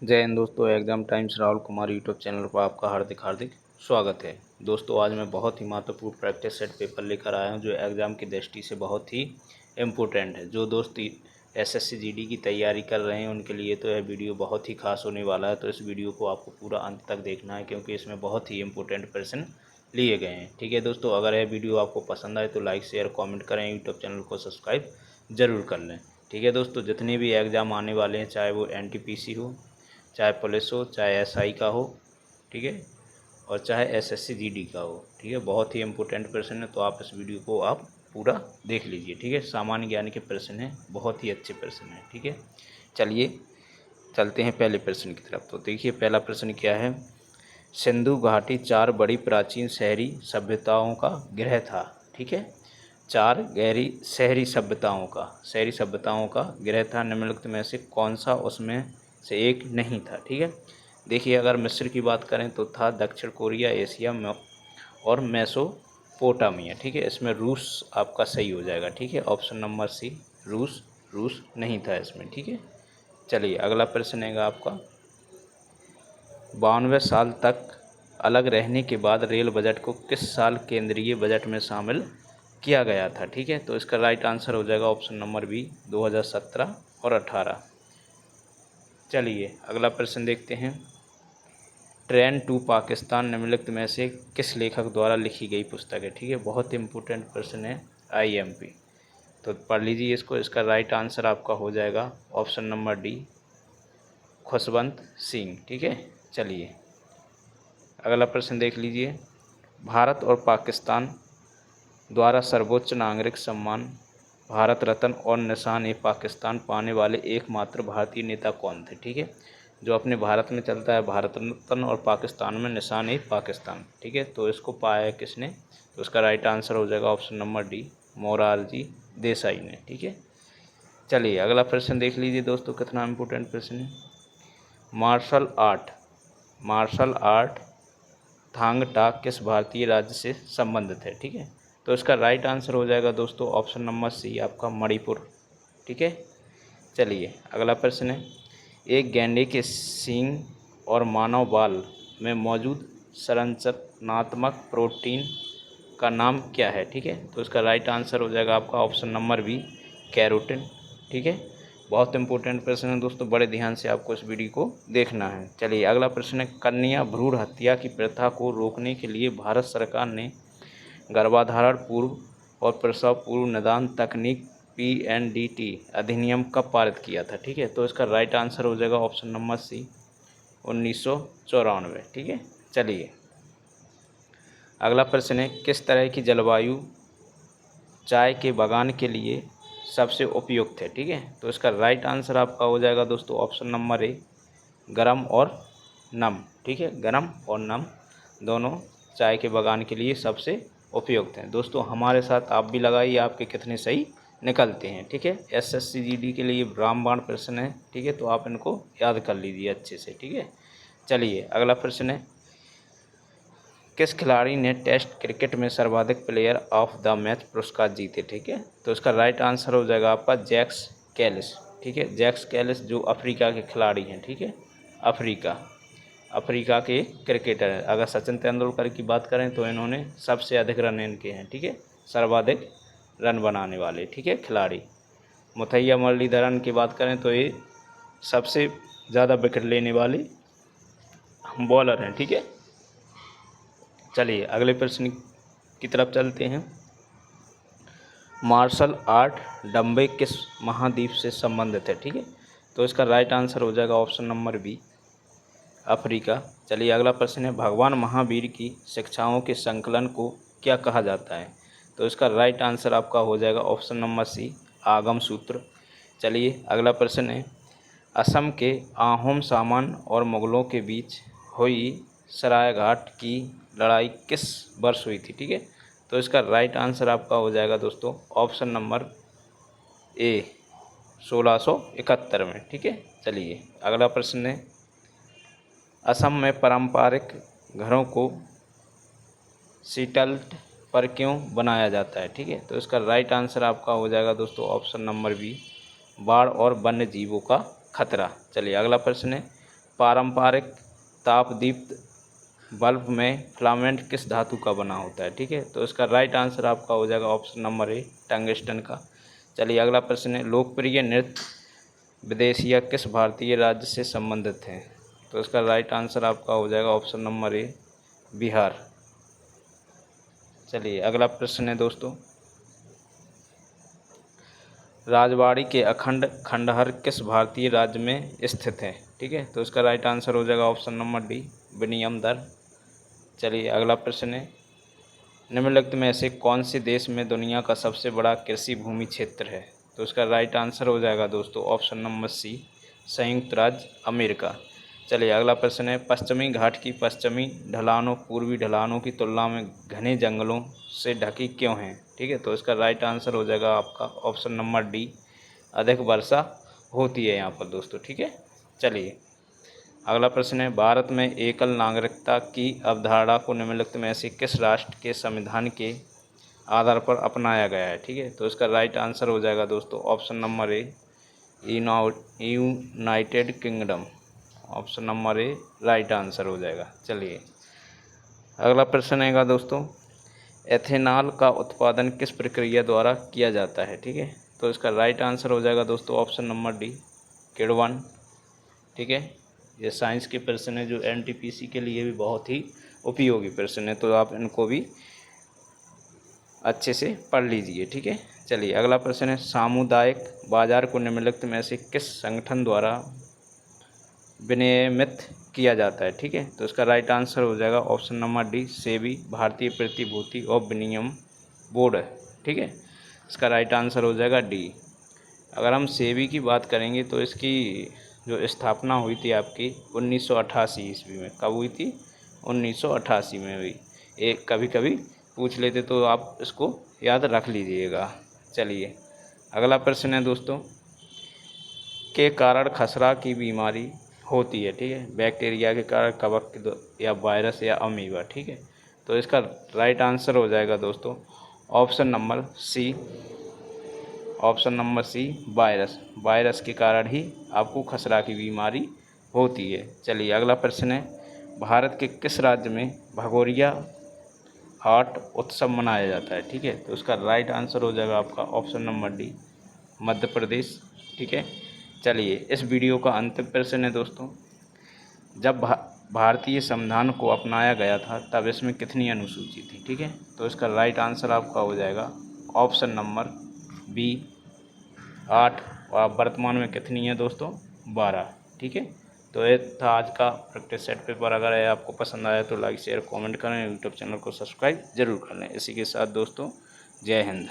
जय हिंद दोस्तों। Exam times Rahul Kumar YouTube channel पर आपका हार्दिक हार्दिक स्वागत है। दोस्तों आज मैं बहुत ही महत्वपूर्ण प्रैक्टिस सेट पेपर लेकर आया हूं जो एग्ज़ाम की दृष्टि से बहुत ही इम्पोर्टेंट है। जो दोस्त एसएससी जीडी की तैयारी कर रहे हैं उनके लिए तो यह वीडियो बहुत ही खास होने वाला है। तो इस वीडियो को आपको पूरा अंत तक देखना है क्योंकि इसमें बहुत ही इम्पोर्टेंट प्रश्न लिए गए हैं। ठीक है दोस्तों, अगर यह वीडियो आपको पसंद आए तो लाइक शेयर कॉमेंट करें, यूट्यूब चैनल को सब्सक्राइब ज़रूर कर लें। ठीक है दोस्तों, जितने भी एग्ज़ाम आने वाले हैं, चाहे वो एनटीपीसी हो, चाहे पुलिस हो, चाहे एसआई का हो, ठीक है, और चाहे एसएससी जीडी का हो, ठीक है, बहुत ही इम्पोर्टेंट प्रश्न है। तो आप इस वीडियो को आप पूरा देख लीजिए। ठीक है, सामान्य ज्ञान के प्रश्न हैं, बहुत ही अच्छे प्रश्न हैं। ठीक है, चलिए चलते हैं पहले प्रश्न की तरफ। तो देखिए पहला प्रश्न क्या है। सिंधु घाटी 4 बड़ी प्राचीन शहरी सभ्यताओं का गृह था। ठीक है, 4 गहरी शहरी सभ्यताओं का गृह था। निम्नलिखित में से कौन सा उसमें से एक नहीं था। ठीक है, देखिए अगर मिस्र की बात करें तो था दक्षिण कोरिया, एशिया में और मेसोपोटामिया। ठीक है, इसमें रूस आपका सही हो जाएगा। ठीक है, ऑप्शन नंबर सी रूस नहीं था इसमें। ठीक है, चलिए अगला प्रश्न है आपका। 92 साल तक अलग रहने के बाद रेल बजट को किस साल केंद्रीय बजट में शामिल किया गया था। ठीक है, तो इसका राइट आंसर हो जाएगा ऑप्शन नंबर बी 2017 और 18। चलिए अगला प्रश्न देखते हैं। ट्रेन टू पाकिस्तान निम्नलिखित में से किस लेखक द्वारा लिखी गई पुस्तक है। ठीक है, बहुत इंपॉर्टेंट प्रश्न है, आईएमपी, तो पढ़ लीजिए इसको। इसका राइट आंसर आपका हो जाएगा option number D Khushwant Singh. ठीक है, चलिए अगला प्रश्न देख लीजिए। भारत और पाकिस्तान द्वारा सर्वोच्च नागरिक सम्मान भारत रत्न और निशान-ए-पाकिस्तान पाने वाले एकमात्र भारतीय नेता कौन थे। ठीक है, जो अपने भारत में चलता है भारत रत्न और पाकिस्तान में निशान-ए-पाकिस्तान। ठीक है, तो इसको पाया है किसने, तो इसका राइट आंसर हो जाएगा option number D Morarji Desai ने। ठीक है, चलिए अगला प्रश्न देख लीजिए दोस्तों, कितना इम्पोर्टेंट प्रश्न है। मार्शल आर्ट थांग टा किस भारतीय राज्य से संबंधित है। ठीक है, तो इसका राइट आंसर हो जाएगा दोस्तों ऑप्शन नंबर सी आपका मणिपुर। ठीक है, चलिए अगला प्रश्न है। एक गैंडे के सींग और मानव बाल में मौजूद संरचनात्मक प्रोटीन का नाम क्या है। ठीक है, तो इसका राइट आंसर हो जाएगा आपका ऑप्शन नंबर बी कैरोटिन। ठीक है, बहुत इंपॉर्टेंट प्रश्न है दोस्तों, बड़े ध्यान से आपको इस वीडियो को देखना है। चलिए अगला प्रश्न है। कन्या भ्रूण हत्या की प्रथा को रोकने के लिए भारत सरकार ने गर्भाधारण पूर्व और प्रसव पूर्व निदान तकनीक PNDT अधिनियम कब पारित किया था। ठीक है, तो इसका राइट आंसर हो जाएगा ऑप्शन नंबर सी 1994। ठीक है, चलिए अगला प्रश्न है। किस तरह की जलवायु चाय के बागान के लिए सबसे उपयुक्त है। ठीक है, तो इसका राइट आंसर आपका हो जाएगा दोस्तों ऑप्शन नंबर ए गर्म और नम। ठीक है, गर्म और नम दोनों चाय के बागान के लिए सबसे उपयुक्त हैं। दोस्तों हमारे साथ आप भी लगाइए, आपके कितने सही निकलते हैं। ठीक है, एसएससी जीडी के लिए रामबाण प्रश्न है। ठीक है, तो आप इनको याद कर लीजिए अच्छे से। ठीक है, चलिए अगला प्रश्न है। किस खिलाड़ी ने टेस्ट क्रिकेट में सर्वाधिक प्लेयर ऑफ द मैच पुरस्कार जीते। ठीक है, तो इसका राइट आंसर हो जाएगा आपका जैक्स कैलिस। ठीक है, जैक्स कैलिस जो अफ्रीका के खिलाड़ी हैं। ठीक है, अफ्रीका के क्रिकेटर हैं। अगर सचिन तेंदुलकर की बात करें तो इन्होंने सबसे अधिक रन इनके हैं। ठीक है, सर्वाधिक रन बनाने वाले, ठीक है, खिलाड़ी। मुथैया मुरलीधरन की बात करें तो ये सबसे ज़्यादा विकेट लेने वाले बॉलर हैं। ठीक है, चलिए अगले प्रश्न की तरफ चलते हैं। मार्शल आर्ट डम्बे किस महाद्वीप से संबंधित है। ठीक है, तो इसका राइट आंसर हो जाएगा ऑप्शन नंबर बी अफ्रीका। चलिए अगला प्रश्न है। भगवान महावीर की शिक्षाओं के संकलन को क्या कहा जाता है। तो इसका राइट आंसर आपका हो जाएगा ऑप्शन नंबर सी आगम सूत्र। चलिए अगला प्रश्न है। असम के आहोम सामान और मुगलों के बीच हुई सरायघाट की लड़ाई किस वर्ष हुई थी। ठीक है, तो इसका राइट आंसर आपका हो जाएगा दोस्तों ऑप्शन नंबर ए 1671 में। ठीक है, चलिए अगला प्रश्न है। असम में पारंपरिक घरों को सीटल्ट पर क्यों बनाया जाता है। ठीक है, तो इसका राइट आंसर आपका हो जाएगा दोस्तों ऑप्शन नंबर बी बाढ़ और वन्य जीवों का खतरा। चलिए अगला प्रश्न है। पारंपरिक तापदीप्त बल्ब में फिलामेंट किस धातु का बना होता है? ठीक है, तो इसका राइट आंसर आपका हो जाएगा ऑप्शन नंबर ए, टंगस्टन का। चलिए अगला प्रश्न है, लोकप्रिय नृत्य विदेशिया किस भारतीय राज्य से संबंधित है? तो इसका राइट आंसर आपका हो जाएगा ऑप्शन नंबर ए, बिहार। चलिए अगला प्रश्न है दोस्तों, राजवाड़ी के अखंड खंडहर किस भारतीय राज्य में स्थित है? ठीक है, तो इसका राइट आंसर हो जाएगा ऑप्शन नंबर डी, विनियमदर। चलिए अगला प्रश्न है, निम्नलिखित में से कौन से देश में दुनिया का सबसे बड़ा कृषि भूमि क्षेत्र है? तो इसका राइट आंसर हो जाएगा दोस्तों ऑप्शन नंबर सी, संयुक्त राज्य अमेरिका। चलिए अगला प्रश्न है, पश्चिमी घाट की पश्चिमी ढलानों पूर्वी ढलानों की तुलना में घने जंगलों से ढकी क्यों हैं? ठीक है, तो इसका राइट आंसर हो जाएगा आपका ऑप्शन नंबर डी, अधिक वर्षा होती है यहाँ पर दोस्तों। ठीक है, चलिए अगला प्रश्न है, भारत में एकल नागरिकता की अवधारणा को निम्नलिखित में से किस राष्ट्र के संविधान के आधार पर अपनाया गया है? ठीक है, तो इसका राइट आंसर हो जाएगा दोस्तों option number A, United kingdom. Option number A right answer हो जाएगा। चलिए अगला प्रश्न है दोस्तों, एथेनॉल का उत्पादन किस प्रक्रिया द्वारा किया जाता है? ठीक है, तो इसका राइट आंसर हो जाएगा दोस्तों ऑप्शन नंबर डी, किण्वन। ठीक है, ये साइंस के प्रश्न है जो एनटीपीसी के लिए भी बहुत ही उपयोगी प्रश्न है, तो आप इनको भी अच्छे से पढ़ लीजिए। ठीक है, चलिए अगला प्रश्न है, सामुदायिक बाजार को निम्नलिखित में से किस संगठन द्वारा विनियमित किया जाता है? ठीक है, तो इसका राइट आंसर हो जाएगा ऑप्शन नंबर डी, सेबी, भारतीय प्रतिभूति और विनिमय बोर्ड। ठीक है, इसका राइट आंसर हो जाएगा डी। अगर हम सेबी की बात करेंगे तो इसकी जो स्थापना हुई थी आपकी 1988 ईस्वी में। कब हुई थी? 1988 में हुई। एक कभी कभी पूछ लेते तो आप इसको याद रख लीजिएगा। चलिए अगला प्रश्न है दोस्तों, के कारण खसरा की बीमारी होती है? ठीक है, बैक्टीरिया के कारण, कवक या वायरस या अमीबा। ठीक है, तो इसका राइट आंसर हो जाएगा दोस्तों option number C, option number C, virus. Virus के कारण ही आपको खसरा की बीमारी होती है। चलिए अगला प्रश्न है, भारत के किस राज्य में भगोरिया हाट उत्सव मनाया जाता है? ठीक है, तो उसका राइट आंसर हो जाएगा आपका option number D, Madhya Pradesh. ठीक है, चलिए इस वीडियो का अंतिम प्रश्न है दोस्तों, जब भारतीय संविधान को अपनाया गया था तब इसमें कितनी अनुसूची थी? ठीक है, तो इसका राइट आंसर आपका हो जाएगा ऑप्शन नंबर बी, 8। और वर्तमान में कितनी है दोस्तों? 12। ठीक है, तो ये था आज का प्रैक्टिस सेट पेपर। अगर ये आपको पसंद आया तो लाइक शेयर कमेंट करें, यूट्यूब चैनल को सब्सक्राइब जरूर कर लें। इसी के साथ दोस्तों जय हिंद।